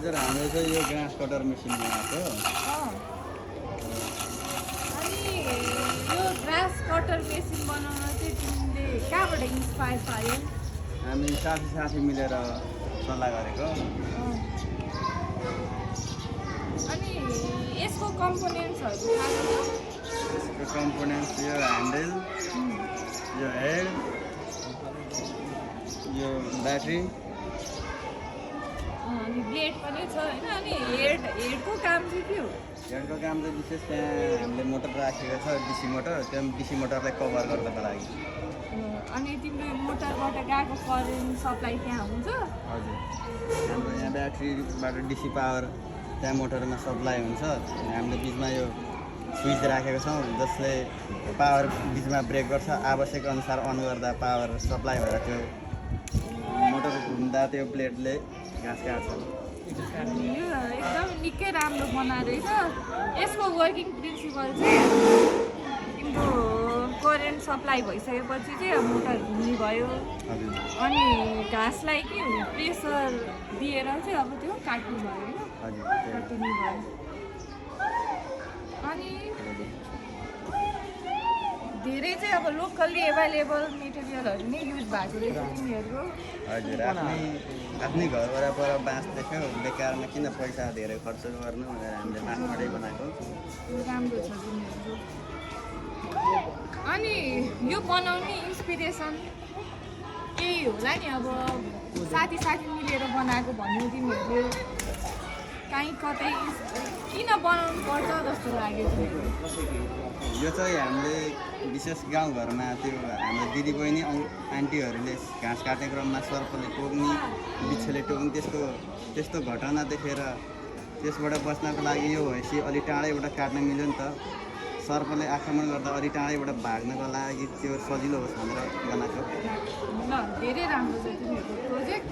Major हाम्रो चाहिँ यो ग्रास कटर मेसिन बनाएको अनि यो ग्रास कटर मेसिन बनाउन चाहिँ तिमीले कहाँबाट इन्सपायर पायौ? हामी साथी मिलेर सल्लाह गरेको। अनि यसको कम्पोनेन्ट्सहरू थाहा छ? यसको कम्पोनेन्ट्स यो ह्यान्डल, यो हेड, यो ब्याट्री, अनि ब्लेड पनि छ होइन? अनि हेडको काम चाहिँ के हो? हेडको काम चाहिँ विशेष त्यहाँ हामीले मोटर राखेको छ, डिसी मोटर। त्यो डिसी मोटरलाई कभर गर्नको लागि। अनि तिम्रो मोटरबाट गएको करेन्ट सप्लाई त्यहाँ हुन्छ? हजुर, हाम्रो यहाँ ब्याट्रीबाट डिसी पावर त्यहाँ मोटरमा सप्लाई हुन्छ। हामीले बिचमा यो स्विच राखेको छौँ जसले पावर बिचमा ब्रेक गर्छ। आवश्यक अनुसार अन गर्दा पावर सप्लाई भएर त्यो मोटर घुम्दा त्यो ब्लेडले घाँस काट्छ। यो एकदम निकै राम्रो बनाएर रहेछ। यसको वर्किङ प्रिन्सिपल चाहिँ तिम्रो करेन्ट सप्लाई भइसकेपछि चाहिँ अब मोटर घुम्ने भयो। हजुर, अनि घाँसलाई के प्रेसर दिएर चाहिँ अब त्यो काट्नु भयो होइन? हजुर, काटिने भयो। अनि धेरै चाहिँ अब लोकल्ली एभाइलेबल मेटेरियलहरू नै युज भएको रहेछ तिमीहरूको। हजुर। आफ्नै घर वरपर बाँस देख्यो, बेकारमा किन पैसा धेरै खर्च गर्नु भनेर हामीले बाँसबाटै बनाएको। राम्रो छ तिमीहरूको। अनि यो बनाउने इन्सपिरेसन केही होला नि? अब साथी मिलेर बनाएको भन्यो तिमीहरूले, काहीँ कतै किन बनाउनु पर्छ जस्तो लाग्यो तिमीहरू? यो चाहिँ हामीले विशेष गाउँघरमा त्यो हाम्रो दिदीबहिनी आन्टीहरूले घाँस काट्ने क्रममा सर्पले टोक्ने, बिच्छोले टोक्ने त्यस्तो घटना देखेर त्यसबाट बच्नको लागि यो भएपछि अलि टाढैबाट काट्न मिल्यो नि त। सर्पले आक्रमण गर्दा अलि टाढैबाट भाग्नको लागि त्यो सजिलो होस् भनेर बनाएको। ल, धेरै राम्रो छ तिमीहरूको प्रोजेक्ट।